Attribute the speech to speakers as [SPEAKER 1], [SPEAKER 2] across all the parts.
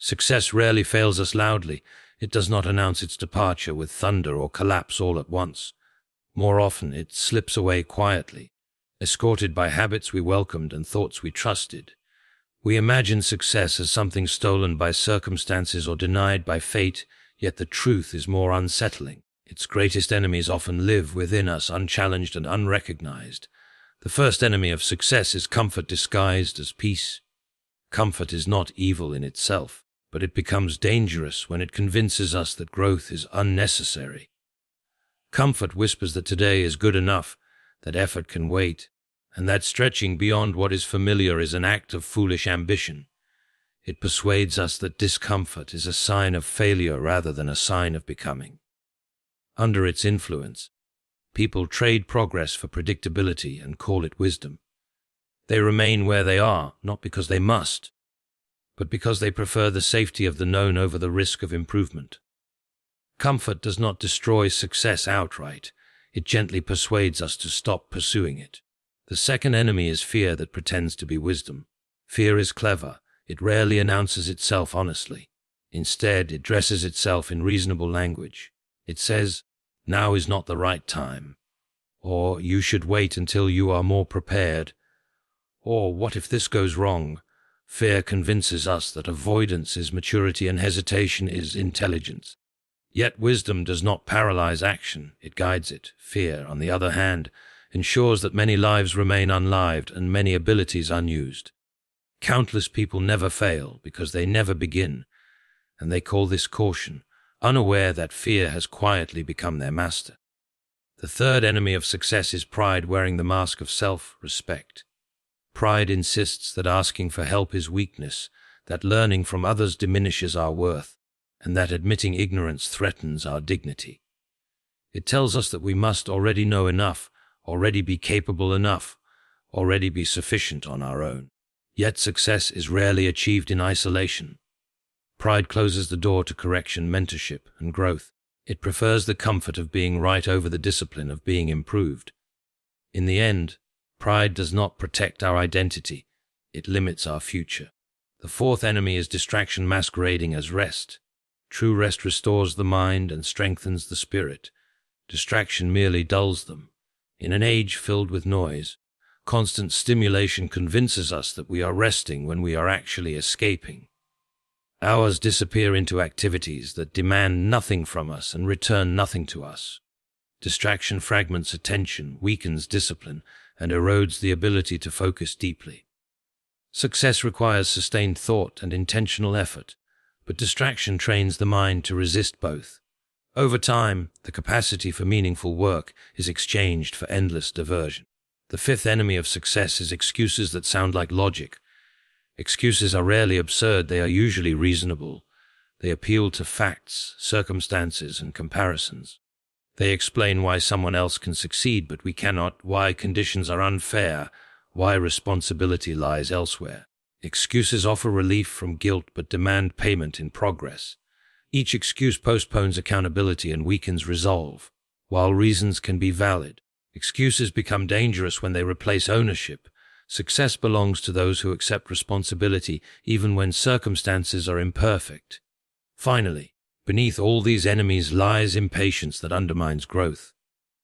[SPEAKER 1] Success rarely fails us loudly. It does not announce its departure with thunder or collapse all at once. More often, it slips away quietly, escorted by habits we welcomed and thoughts we trusted. We imagine success as something stolen by circumstances or denied by fate, yet the truth is more unsettling. Its greatest enemies often live within us, unchallenged and unrecognized. The first enemy of success is comfort disguised as peace. Comfort is not evil in itself, but it becomes dangerous when it convinces us that growth is unnecessary. Comfort whispers that today is good enough, that effort can wait, and that stretching beyond what is familiar is an act of foolish ambition. It persuades us that discomfort is a sign of failure rather than a sign of becoming. Under its influence, people trade progress for predictability and call it wisdom. They remain where they are, not because they must, but because they prefer the safety of the known over the risk of improvement. Comfort does not destroy success outright. It gently persuades us to stop pursuing it. The second enemy is fear that pretends to be wisdom. Fear is clever. It rarely announces itself honestly. Instead, it dresses itself in reasonable language. It says, "Now is not the right time," or "You should wait until you are more prepared," or "What if this goes wrong?" Fear convinces us that avoidance is maturity and hesitation is intelligence. Yet wisdom does not paralyze action, it guides it. Fear, on the other hand, ensures that many lives remain unlived and many abilities unused. Countless people never fail because they never begin, and they call this caution, unaware that fear has quietly become their master. The third enemy of success is pride wearing the mask of self-respect. Pride insists that asking for help is weakness, that learning from others diminishes our worth, and that admitting ignorance threatens our dignity. It tells us that we must already know enough, already be capable enough, already be sufficient on our own. Yet success is rarely achieved in isolation. Pride closes the door to correction, mentorship, and growth. It prefers the comfort of being right over the discipline of being improved. In the end, pride does not protect our identity, it limits our future. The fourth enemy is distraction masquerading as rest. True rest restores the mind and strengthens the spirit. Distraction merely dulls them. In an age filled with noise, constant stimulation convinces us that we are resting when we are actually escaping. Hours disappear into activities that demand nothing from us and return nothing to us. Distraction fragments attention, weakens discipline, and erodes the ability to focus deeply. Success requires sustained thought and intentional effort, but distraction trains the mind to resist both. Over time, the capacity for meaningful work is exchanged for endless diversion. The fifth enemy of success is excuses that sound like logic. Excuses are rarely absurd, they are usually reasonable. They appeal to facts, circumstances, and comparisons. They explain why someone else can succeed but we cannot, why conditions are unfair, why responsibility lies elsewhere. Excuses offer relief from guilt but demand payment in progress. Each excuse postpones accountability and weakens resolve. While reasons can be valid, excuses become dangerous when they replace ownership. Success belongs to those who accept responsibility even when circumstances are imperfect. Finally, beneath all these enemies lies impatience that undermines growth.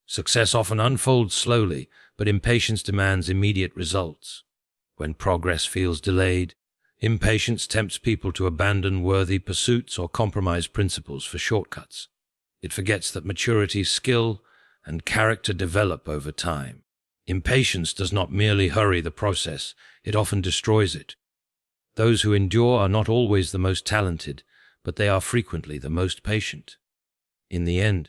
[SPEAKER 1] Success often unfolds slowly, but impatience demands immediate results. When progress feels delayed, impatience tempts people to abandon worthy pursuits or compromise principles for shortcuts. It forgets that maturity, skill, and character develop over time. Impatience does not merely hurry the process, it often destroys it. Those who endure are not always the most talented, but they are frequently the most patient. In the end,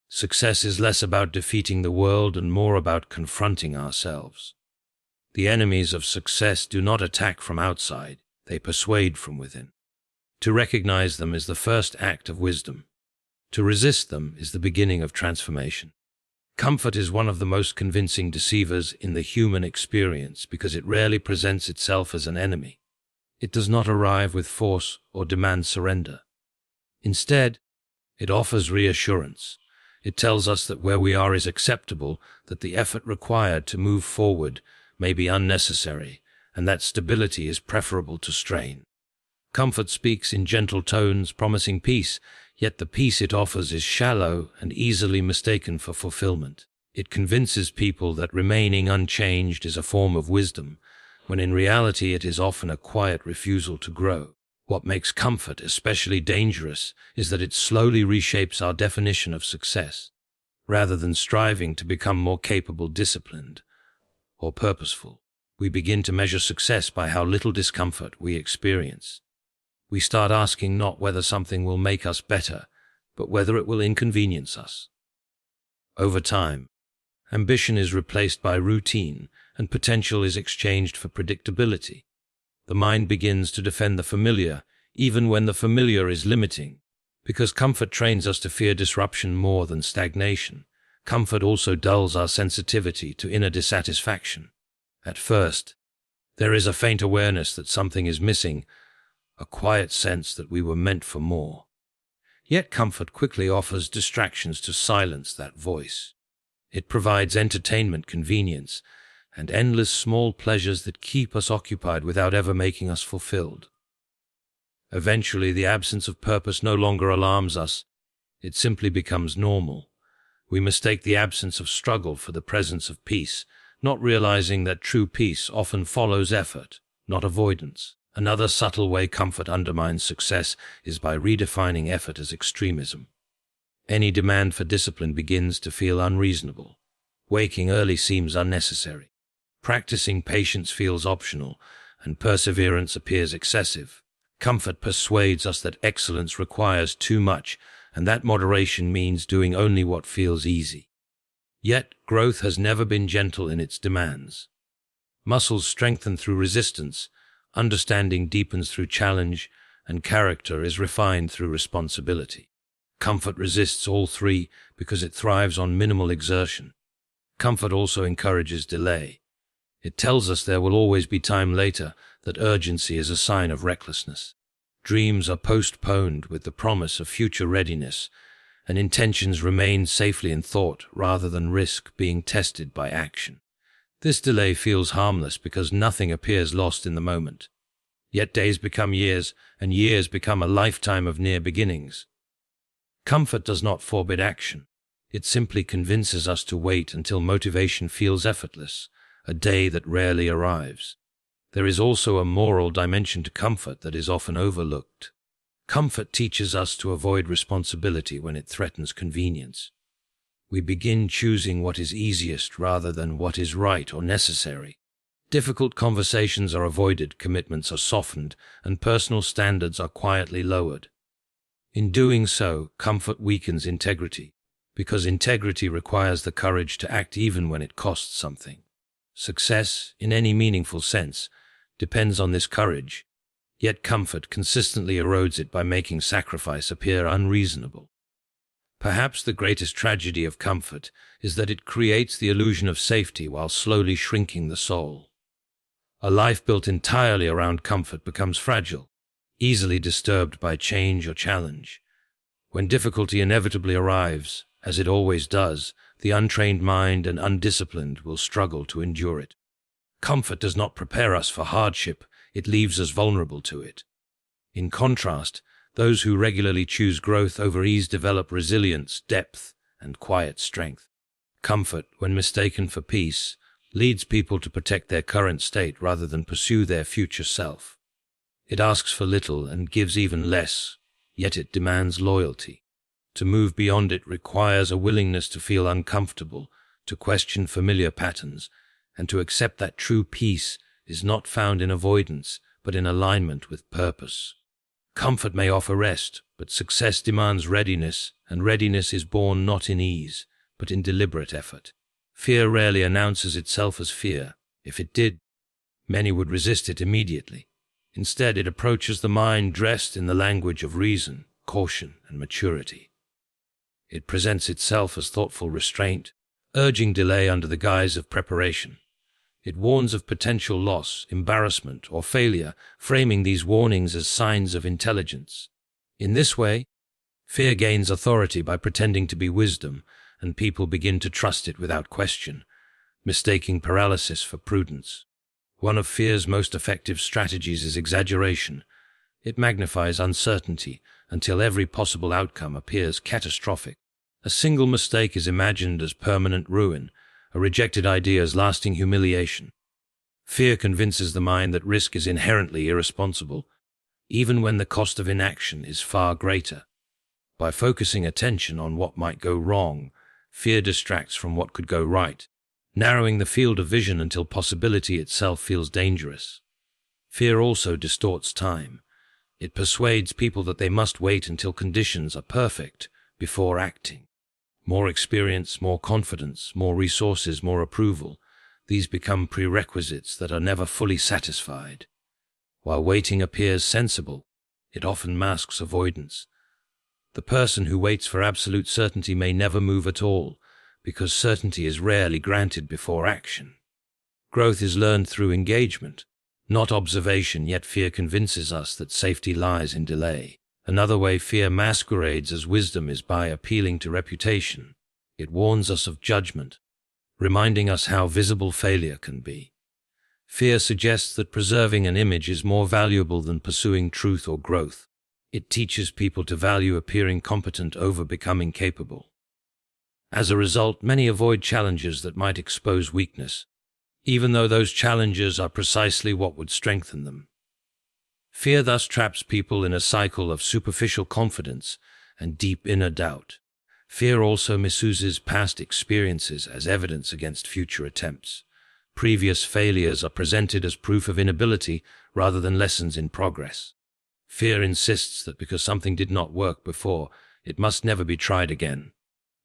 [SPEAKER 1] success is less about defeating the world and more about confronting ourselves. The enemies of success do not attack from outside, they persuade from within. To recognize them is the first act of wisdom. To resist them is the beginning of transformation. Comfort is one of the most convincing deceivers in the human experience because it rarely presents itself as an enemy. It does not arrive with force or demand surrender. Instead, it offers reassurance. It tells us that where we are is acceptable, that the effort required to move forward may be unnecessary, and that stability is preferable to strain. Comfort speaks in gentle tones, promising peace, yet the peace it offers is shallow and easily mistaken for fulfillment. It convinces people that remaining unchanged is a form of wisdom, when in reality it is often a quiet refusal to grow. What makes comfort especially dangerous is that it slowly reshapes our definition of success. Rather than striving to become more capable, disciplined, or purposeful, we begin to measure success by how little discomfort we experience. We start asking not whether something will make us better, but whether it will inconvenience us. Over time, ambition is replaced by routine, and potential is exchanged for predictability. The mind begins to defend the familiar, even when the familiar is limiting. Because comfort trains us to fear disruption more than stagnation, comfort also dulls our sensitivity to inner dissatisfaction. At first, there is a faint awareness that something is missing, a quiet sense that we were meant for more. Yet comfort quickly offers distractions to silence that voice. It provides entertainment, convenience, and endless small pleasures that keep us occupied without ever making us fulfilled. Eventually, the absence of purpose no longer alarms us. It simply becomes normal. We mistake the absence of struggle for the presence of peace, not realizing that true peace often follows effort, not avoidance. Another subtle way comfort undermines success is by redefining effort as extremism. Any demand for discipline begins to feel unreasonable. Waking early seems unnecessary. Practicing patience feels optional, and perseverance appears excessive. Comfort persuades us that excellence requires too much, and that moderation means doing only what feels easy. Yet, growth has never been gentle in its demands. Muscles strengthen through resistance, understanding deepens through challenge, and character is refined through responsibility. Comfort resists all three because it thrives on minimal exertion. Comfort also encourages delay. It tells us there will always be time later, that urgency is a sign of recklessness. Dreams are postponed with the promise of future readiness, and intentions remain safely in thought rather than risk being tested by action. This delay feels harmless because nothing appears lost in the moment. Yet days become years, and years become a lifetime of near beginnings. Comfort does not forbid action. It simply convinces us to wait until motivation feels effortless, a day that rarely arrives. There is also a moral dimension to comfort that is often overlooked. Comfort teaches us to avoid responsibility when it threatens convenience. We begin choosing what is easiest rather than what is right or necessary. Difficult conversations are avoided, commitments are softened, and personal standards are quietly lowered. In doing so, comfort weakens integrity, because integrity requires the courage to act even when it costs something. Success, in any meaningful sense, depends on this courage, yet comfort consistently erodes it by making sacrifice appear unreasonable. Perhaps the greatest tragedy of comfort is that it creates the illusion of safety while slowly shrinking the soul. A life built entirely around comfort becomes fragile, easily disturbed by change or challenge. When difficulty inevitably arrives, as it always does, the untrained mind and undisciplined will struggle to endure it. Comfort does not prepare us for hardship, it leaves us vulnerable to it. In contrast, those who regularly choose growth over ease develop resilience, depth, and quiet strength. Comfort, when mistaken for peace, leads people to protect their current state rather than pursue their future self. It asks for little and gives even less, yet it demands loyalty. To move beyond it requires a willingness to feel uncomfortable, to question familiar patterns, and to accept that true peace is not found in avoidance, but in alignment with purpose. Comfort may offer rest, but success demands readiness, and readiness is born not in ease, but in deliberate effort. Fear rarely announces itself as fear. If it did, many would resist it immediately. Instead, it approaches the mind dressed in the language of reason, caution, and maturity. It presents itself as thoughtful restraint, urging delay under the guise of preparation. It warns of potential loss, embarrassment, or failure, framing these warnings as signs of intelligence. In this way, fear gains authority by pretending to be wisdom, and people begin to trust it without question, mistaking paralysis for prudence. One of fear's most effective strategies is exaggeration. It magnifies uncertainty until every possible outcome appears catastrophic. A single mistake is imagined as permanent ruin, a rejected idea as lasting humiliation. Fear convinces the mind that risk is inherently irresponsible, even when the cost of inaction is far greater. By focusing attention on what might go wrong, fear distracts from what could go right, narrowing the field of vision until possibility itself feels dangerous. Fear also distorts time. It persuades people that they must wait until conditions are perfect before acting. More experience, more confidence, more resources, more approval. These become prerequisites that are never fully satisfied. While waiting appears sensible, it often masks avoidance. The person who waits for absolute certainty may never move at all, because certainty is rarely granted before action. Growth is learned through engagement, not observation, yet fear convinces us that safety lies in delay. Another way fear masquerades as wisdom is by appealing to reputation. It warns us of judgment, reminding us how visible failure can be. Fear suggests that preserving an image is more valuable than pursuing truth or growth. It teaches people to value appearing competent over becoming capable. As a result, many avoid challenges that might expose weakness, even though those challenges are precisely what would strengthen them. Fear thus traps people in a cycle of superficial confidence and deep inner doubt. Fear also misuses past experiences as evidence against future attempts. Previous failures are presented as proof of inability rather than lessons in progress. Fear insists that because something did not work before, it must never be tried again.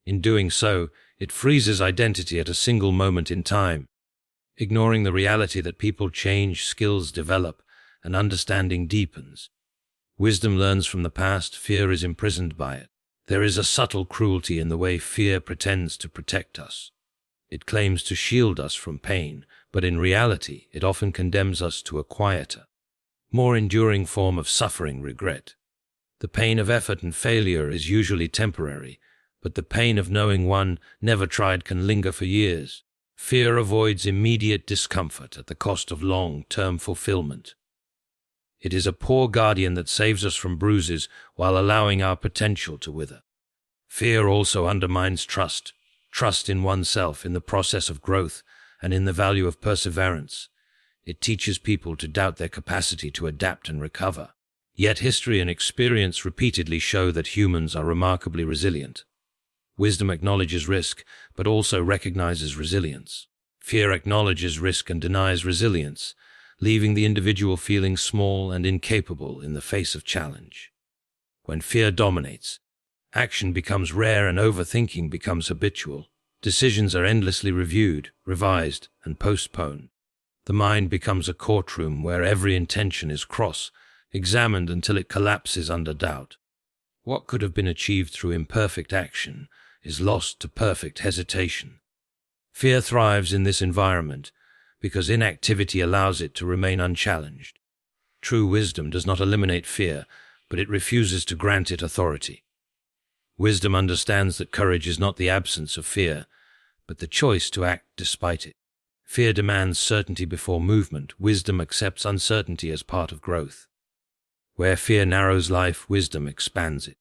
[SPEAKER 1] In doing so, it freezes identity at a single moment in time, ignoring the reality that people change, skills develop, and understanding deepens. Wisdom learns from the past, fear is imprisoned by it. There is a subtle cruelty in the way fear pretends to protect us. It claims to shield us from pain, but in reality it often condemns us to a quieter, more enduring form of suffering, regret. The pain of effort and failure is usually temporary, but the pain of knowing one never tried can linger for years. Fear avoids immediate discomfort at the cost of long-term fulfillment. It is a poor guardian that saves us from bruises while allowing our potential to wither. Fear also undermines trust in oneself, in the process of growth, and in the value of perseverance. It teaches people to doubt their capacity to adapt and recover. Yet history and experience repeatedly show that humans are remarkably resilient. Wisdom acknowledges risk, but also recognizes resilience. Fear acknowledges risk and denies resilience, leaving the individual feeling small and incapable in the face of challenge. When fear dominates, action becomes rare and overthinking becomes habitual. Decisions are endlessly reviewed, revised, and postponed. The mind becomes a courtroom where every intention is cross-examined until it collapses under doubt. What could have been achieved through imperfect action is lost to perfect hesitation. Fear thrives in this environment because inactivity allows it to remain unchallenged. True wisdom does not eliminate fear, but it refuses to grant it authority. Wisdom understands that courage is not the absence of fear, but the choice to act despite it. Fear demands certainty before movement. Wisdom accepts uncertainty as part of growth. Where fear narrows life, wisdom expands it.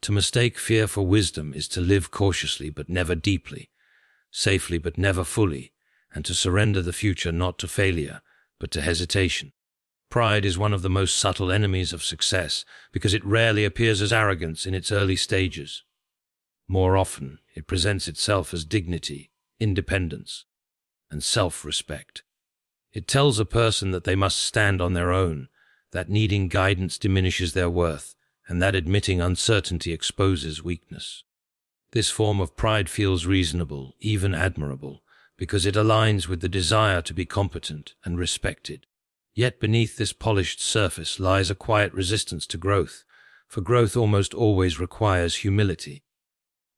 [SPEAKER 1] To mistake fear for wisdom is to live cautiously but never deeply, safely but never fully, and to surrender the future not to failure, but to hesitation. Pride is one of the most subtle enemies of success because it rarely appears as arrogance in its early stages. More often, it presents itself as dignity, independence, and self-respect. It tells a person that they must stand on their own, that needing guidance diminishes their worth, and that admitting uncertainty exposes weakness. This form of pride feels reasonable, even admirable, because it aligns with the desire to be competent and respected. Yet beneath this polished surface lies a quiet resistance to growth, for growth almost always requires humility.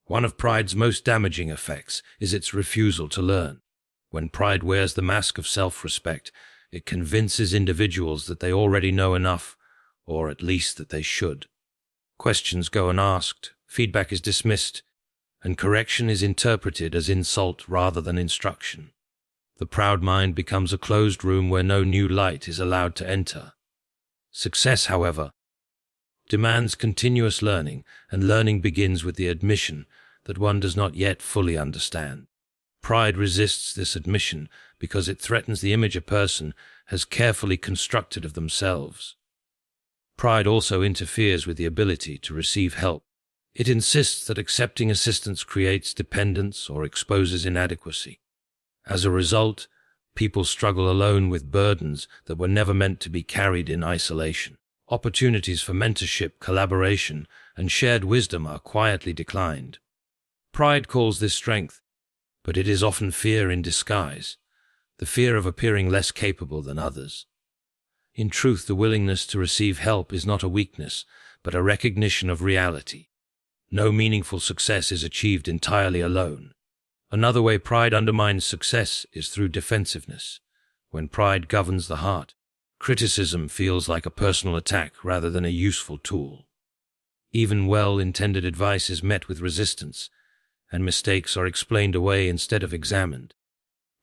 [SPEAKER 1] One of pride's most damaging effects is its refusal to learn. When pride wears the mask of self-respect, it convinces individuals that they already know enough, or at least that they should. Questions go unasked, feedback is dismissed, and correction is interpreted as insult rather than instruction. The proud mind becomes a closed room where no new light is allowed to enter. Success, however, demands continuous learning, and learning begins with the admission that one does not yet fully understand. Pride resists this admission because it threatens the image a person has carefully constructed of themselves. Pride also interferes with the ability to receive help. It insists that accepting assistance creates dependence or exposes inadequacy. As a result, people struggle alone with burdens that were never meant to be carried in isolation. Opportunities for mentorship, collaboration, and shared wisdom are quietly declined. Pride calls this strength, but it is often fear in disguise, the fear of appearing less capable than others. In truth, the willingness to receive help is not a weakness, but a recognition of reality. No meaningful success is achieved entirely alone. Another way pride undermines success is through defensiveness. When pride governs the heart, criticism feels like a personal attack rather than a useful tool. Even well-intended advice is met with resistance, and mistakes are explained away instead of examined.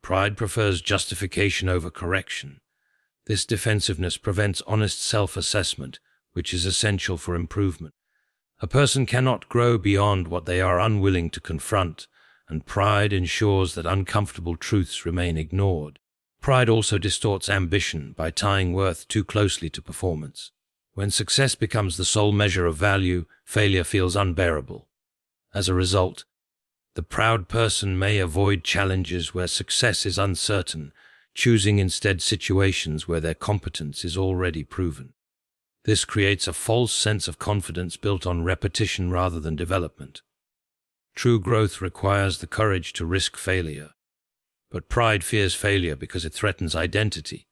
[SPEAKER 1] Pride prefers justification over correction. This defensiveness prevents honest self-assessment, which is essential for improvement. A person cannot grow beyond what they are unwilling to confront, and pride ensures that uncomfortable truths remain ignored. Pride also distorts ambition by tying worth too closely to performance. When success becomes the sole measure of value, failure feels unbearable. As a result, the proud person may avoid challenges where success is uncertain, choosing instead situations where their competence is already proven. This creates a false sense of confidence built on repetition rather than development. True growth requires the courage to risk failure, but pride fears failure because it threatens identity.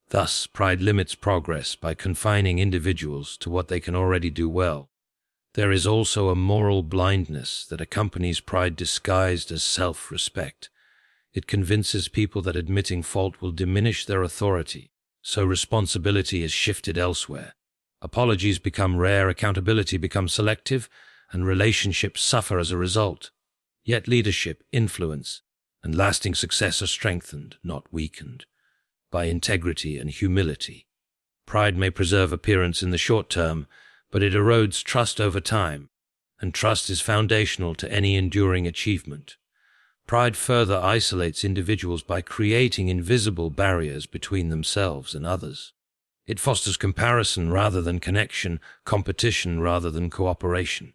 [SPEAKER 1] Thus, pride limits progress by confining individuals to what they can already do well. There is also a moral blindness that accompanies pride disguised as self-respect. It convinces people that admitting fault will diminish their authority, so responsibility is shifted elsewhere. Apologies become rare, accountability becomes selective, and relationships suffer as a result. Yet leadership, influence, and lasting success are strengthened, not weakened, by integrity and humility. Pride may preserve appearance in the short term, but it erodes trust over time, and trust is foundational to any enduring achievement. Pride further isolates individuals by creating invisible barriers between themselves and others. It fosters comparison rather than connection, competition rather than cooperation.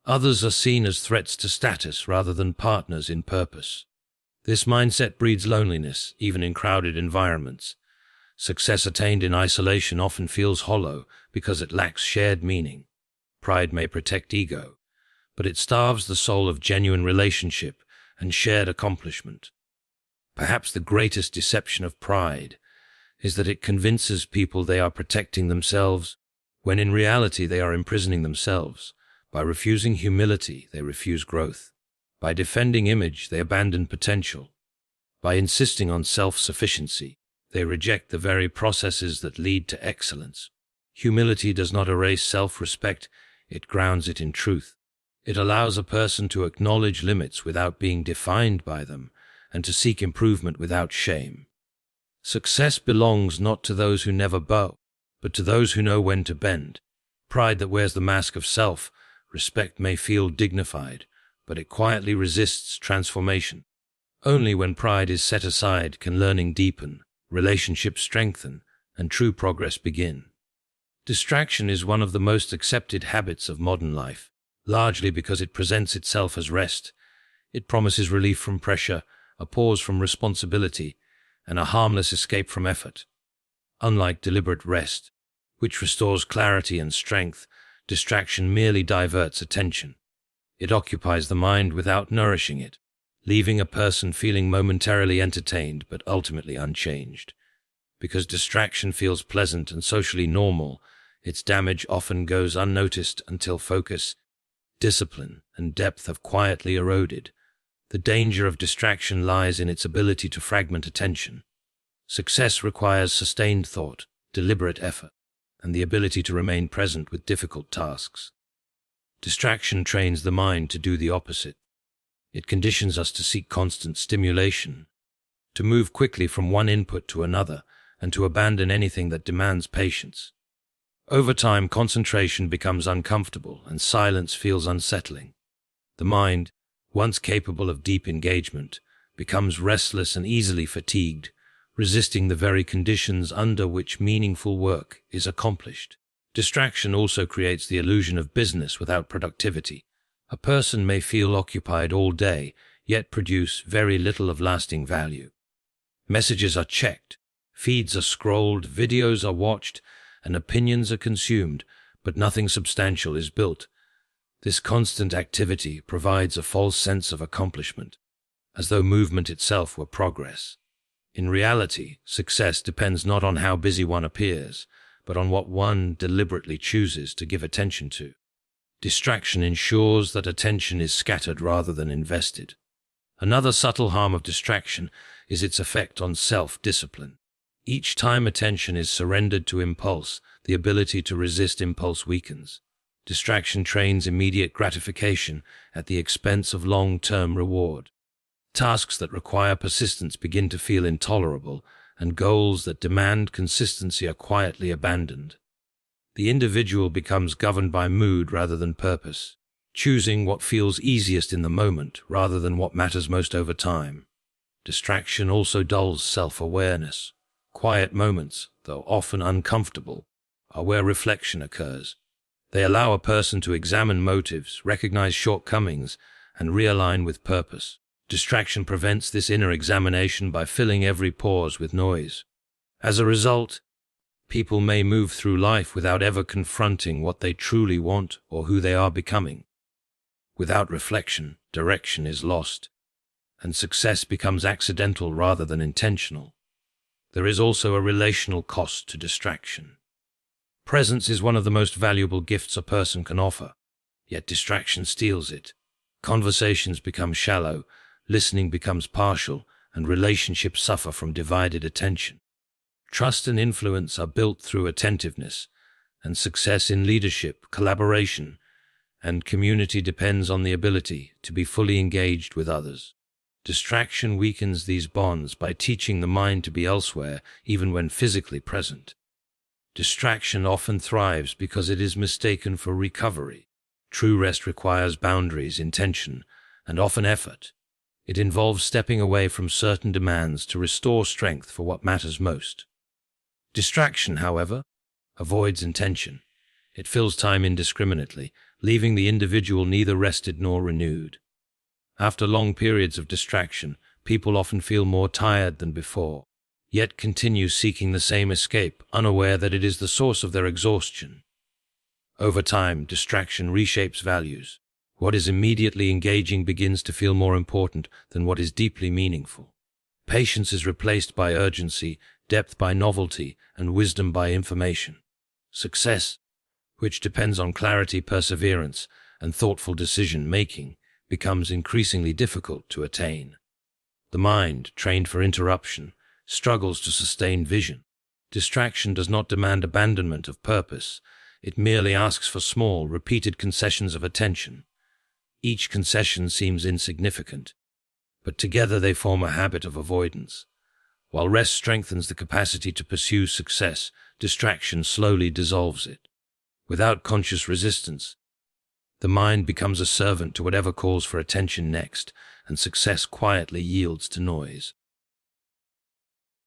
[SPEAKER 1] Others are seen as threats to status rather than partners in purpose. This mindset breeds loneliness, even in crowded environments. Success attained in isolation often feels hollow because it lacks shared meaning. Pride may protect ego, but it starves the soul of genuine relationship and shared accomplishment. Perhaps the greatest deception of pride is that it convinces people they are protecting themselves, when in reality they are imprisoning themselves. By refusing humility, they refuse growth. By defending image, they abandon potential. By insisting on self-sufficiency, they reject the very processes that lead to excellence. Humility does not erase self-respect, it grounds it in truth. It allows a person to acknowledge limits without being defined by them, and to seek improvement without shame. Success belongs not to those who never bow, but to those who know when to bend. Pride that wears the mask of self-respect may feel dignified, but it quietly resists transformation. Only when pride is set aside can learning deepen, relationships strengthen, and true progress begin. Distraction is one of the most accepted habits of modern life, largely because it presents itself as rest. It promises relief from pressure, a pause from responsibility, and a harmless escape from effort. Unlike deliberate rest, which restores clarity and strength, distraction merely diverts attention. It occupies the mind without nourishing it, leaving a person feeling momentarily entertained but ultimately unchanged. Because distraction feels pleasant and socially normal, its damage often goes unnoticed until focus, discipline, and depth have quietly eroded. The danger of distraction lies in its ability to fragment attention. Success requires sustained thought, deliberate effort, and the ability to remain present with difficult tasks. Distraction trains the mind to do the opposite. It conditions us to seek constant stimulation, to move quickly from one input to another, and to abandon anything that demands patience. Over time, concentration becomes uncomfortable and silence feels unsettling. The mind, once capable of deep engagement, becomes restless and easily fatigued, resisting the very conditions under which meaningful work is accomplished. Distraction also creates the illusion of business without productivity. A person may feel occupied all day, yet produce very little of lasting value. Messages are checked, feeds are scrolled, videos are watched, and opinions are consumed, but nothing substantial is built. This constant activity provides a false sense of accomplishment, as though movement itself were progress. In reality, success depends not on how busy one appears, but on what one deliberately chooses to give attention to. Distraction ensures that attention is scattered rather than invested. Another subtle harm of distraction is its effect on self-discipline. Each time attention is surrendered to impulse, the ability to resist impulse weakens. Distraction trains immediate gratification at the expense of long-term reward. Tasks that require persistence begin to feel intolerable, and goals that demand consistency are quietly abandoned. The individual becomes governed by mood rather than purpose, choosing what feels easiest in the moment rather than what matters most over time. Distraction also dulls self-awareness. Quiet moments, though often uncomfortable, are where reflection occurs. They allow a person to examine motives, recognize shortcomings, and realign with purpose. Distraction prevents this inner examination by filling every pause with noise. As a result, people may move through life without ever confronting what they truly want or who they are becoming. Without reflection, direction is lost, and success becomes accidental rather than intentional. There is also a relational cost to distraction. Presence is one of the most valuable gifts a person can offer, yet distraction steals it. Conversations become shallow, listening becomes partial, and relationships suffer from divided attention. Trust and influence are built through attentiveness, and success in leadership, collaboration, and community depends on the ability to be fully engaged with others. Distraction weakens these bonds by teaching the mind to be elsewhere even when physically present. Distraction often thrives because it is mistaken for recovery. True rest requires boundaries, intention, and often effort. It involves stepping away from certain demands to restore strength for what matters most. Distraction, however, avoids intention. It fills time indiscriminately, leaving the individual neither rested nor renewed. After long periods of distraction, people often feel more tired than before, yet continue seeking the same escape, unaware that it is the source of their exhaustion. Over time, distraction reshapes values. What is immediately engaging begins to feel more important than what is deeply meaningful. Patience is replaced by urgency, depth by novelty, and wisdom by information. Success, which depends on clarity, perseverance, and thoughtful decision-making, becomes increasingly difficult to attain. The mind, trained for interruption, struggles to sustain vision. Distraction does not demand abandonment of purpose. It merely asks for small, repeated concessions of attention. Each concession seems insignificant, but together they form a habit of avoidance. While rest strengthens the capacity to pursue success, distraction slowly dissolves it. Without conscious resistance, the mind becomes a servant to whatever calls for attention next, and success quietly yields to noise.